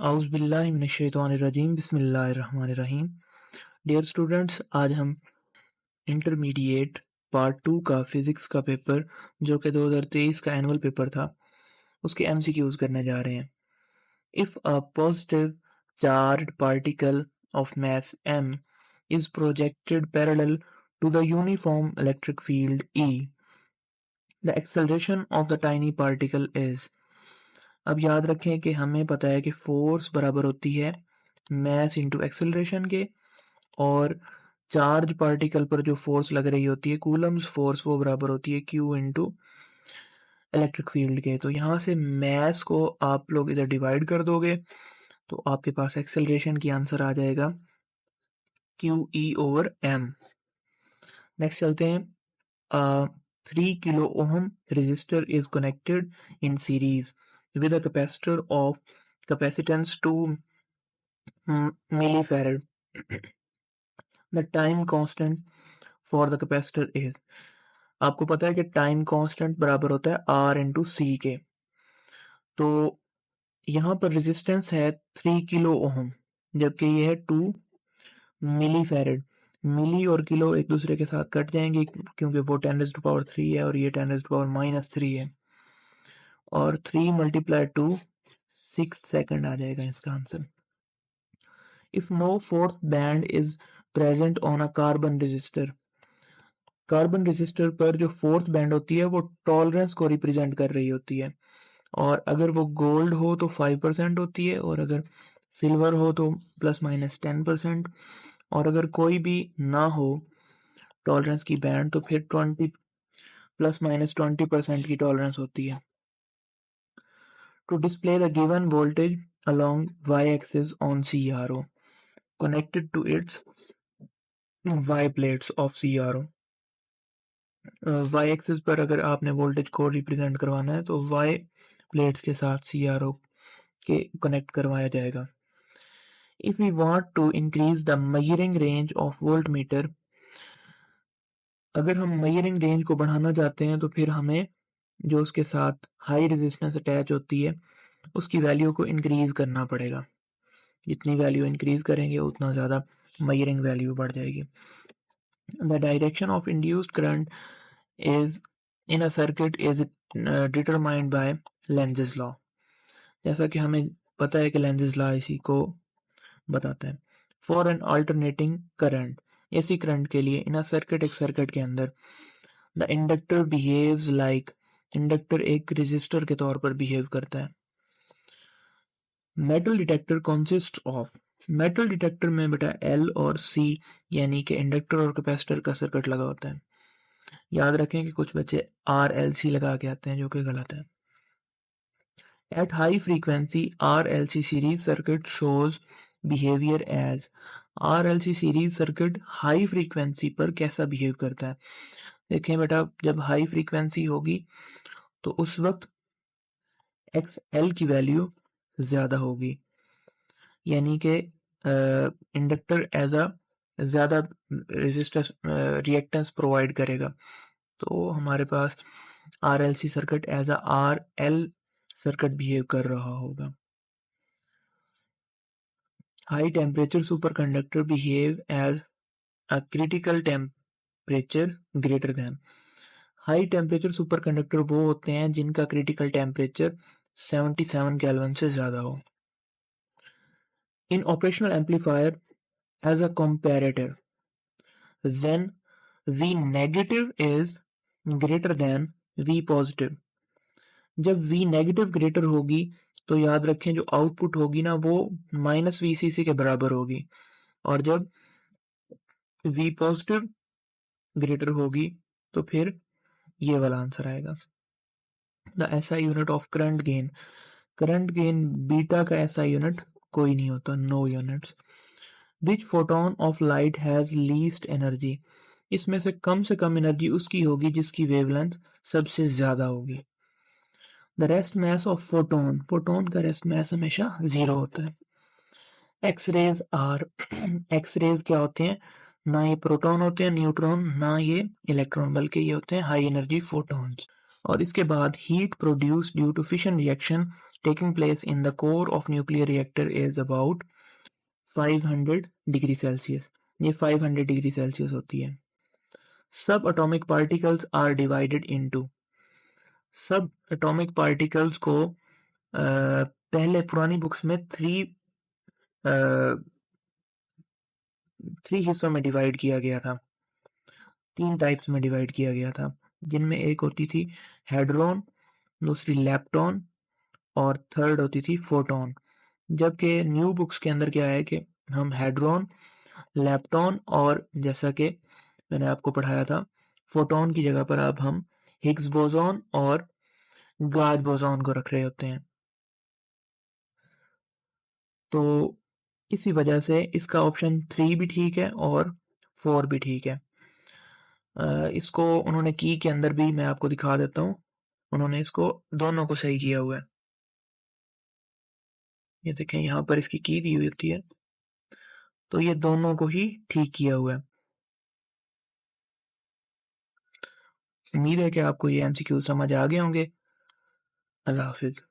औज़ुबिल्लाहिमिनश्शैतानिर्रजीम बिस्मिल्लाहिर्रहमानिर्रहीम। Dear students, आज हम इंटरमीडिएट पार्ट 2 का फिजिक्स का पेपर जो कि 2023 का एनुअल पेपर था उसके एमसीक्यूज करने जा रहे हैं। If a positive charge particle of mass m is projected parallel to the uniform electric field E, the acceleration of the tiny particle is। अब याद रखें कि हमें पता है कि फोर्स बराबर होती है मास इंटू एक्सेलरेशन के, और चार्ज पार्टिकल पर जो फोर्स लग रही होती है कूलम्स फोर्स वो बराबर होती है क्यू इंटू इलेक्ट्रिक फील्ड के। तो यहाँ से मास को आप लोग इधर डिवाइड कर दोगे तो आपके पास एक्सेलरेशन की आंसर आ जाएगा Q E over M. Next चलते हैं। 3 kilo ohm resistor is connected in series with a capacitor of capacitance 2 millifarad. The time constant for the capacitor is। आपको पता है कि टाइम कांस्टेंट बराबर होता है आर इंटू सी के। तो यहाँ पर रेजिस्टेंस है 3 किलो ओम जबकि ये है 2 मिली फैरेड। मिली और किलो एक दूसरे के साथ कट जाएंगे क्योंकि वो 10⁻³ है और ये 10⁻³ है, और 3 मल्टीप्लाई 2 6 सेकंड आ जाएगा इसका answer. If no fourth band is present on a carbon resistor. Carbon resistor पर जो फोर्थ बैंड होती है वो टॉलरेंस को रिप्रेजेंट कर रही होती है, और अगर वो गोल्ड हो तो 5% होती है, और अगर सिल्वर हो तो ±10%, और अगर कोई भी ना हो टॉलरेंस की बैंड तो फिर 20 ±20% की टॉलरेंस होती है। To display the given voltage along y-axis on CRO connected to its y plates of CRO। y-axis पर अगर आपने वोल्टेज को रिप्रेजेंट करवाना है तो y प्लेट्स के साथ CRO के कनेक्ट करवाया जाएगा। If we want to increase the measuring range of voltmeter, अगर हम measuring range को बढ़ाना चाहते हैं तो फिर हमें जो उसके साथ हाई रेजिस्टेंस अटैच होती है उसकी वैल्यू को इंक्रीज करना पड़ेगा। जितनी वैल्यू इंक्रीज करेंगे उतना ज़्यादा measuring वैल्यू बढ़ जाएगी। The direction of induced current is in a circuit is determined by Lenz's law। जैसा कि हमें पता है कि Lenz's law इसी को बताता है। For an alternating current, AC current के लिए इन अ सर्किट, एक सर्किट के अंदर the inductor behaves like, inductor एक रेजिस्टर के तौर पर बिहेव करता है। Metal detector consist of, metal detector में बेटा एल और सी यानी कि इंडक्टर और कैपेसिटर का सर्किट लगा होता है। याद रखें कि कुछ बच्चे आर एल सी लगा के आते हैं जो कि गलत है। At high frequency R L C series circuit shows behaviour as, R L C series circuit high frequency पर कैसा बिहेव करता है। देखें बेटा, जब हाई फ्रीक्वेंसी होगी तो उस वक्त एक्स एल की वैल्यू ज्यादा होगी, यानी कि इंडक्टर एज अ ज्यादा रेजिस्टेंस रिएक्टेंस प्रोवाइड करेगा। तो हमारे पास R L C circuit as a R L circuit behave कर रहा होगा। High temperature superconductor behave as a critical temperature greater than, high temperature superconductor वो होते हैं जिनका क्रिटिकल टेम्परेचर 77 केल्विन से ज्यादा हो। In operational amplifier as a comparator when V negative is greater than V positive, जब V नेगेटिव ग्रेटर होगी तो याद रखें जो आउटपुट होगी ना वो -VCC के बराबर होगी, और जब V पॉजिटिव ग्रेटर होगी तो फिर ये वाला आंसर आएगा। The SI unit of current gain, current gain beta का SI यूनिट कोई नहीं होता, no units. Which photon of light has least energy, इसमें से कम एनर्जी उसकी होगी जिसकी वेवलेंथ सबसे ज्यादा होगी। The rest mass of photon, photon का रेस्ट मास हमेशा 0 होता है। एक्सरेज आर, एक्सरेज क्या होते हैं, ना ये प्रोटॉन होते हैं न्यूट्रॉन, ना ये इलेक्ट्रॉन, बल्कि ये होते हैं हाई एनर्जी फोटॉन्स। और इसके बाद heat produce due to fission reaction taking place in the core of nuclear reactor is about 500 degree Celsius. ये 500 डिग्री सेल्सियस होती है। Subatomic particles are divided into, subatomic particles को पहले पुरानी books में थ्री हिस्सों में divide किया गया था, 3 टाइप्स में डिवाइड किया गया था, जिनमें एक होती थी हेड्रॉन, दूसरी लेप्टॉन और थर्ड होती थी फोटॉन। जबकि न्यू बुक्स के अंदर क्या है कि हम हेड्रॉन, लेप्टॉन और जैसा कि मैंने आपको पढ़ाया था फोटॉन की जगह पर अब हम हिग्स बोसॉन और गाज बोसॉन को रख रहे होते हैं। तो इसी वजह से इसका ऑप्शन 3 भी ठीक है और 4 भी ठीक है। इसको उन्होंने की के अंदर भी मैं आपको दिखा देता हूँ, उन्होंने इसको दोनों को सही किया हुआ है। ये देखें यहाँ पर इसकी की दी हुई होती है, तो ये दोनों को ही ठीक किया हुआ है। उम्मीद है कि आपको ये एमसीक्यू समझ आ गए होंगे। अल्लाह हाफिज।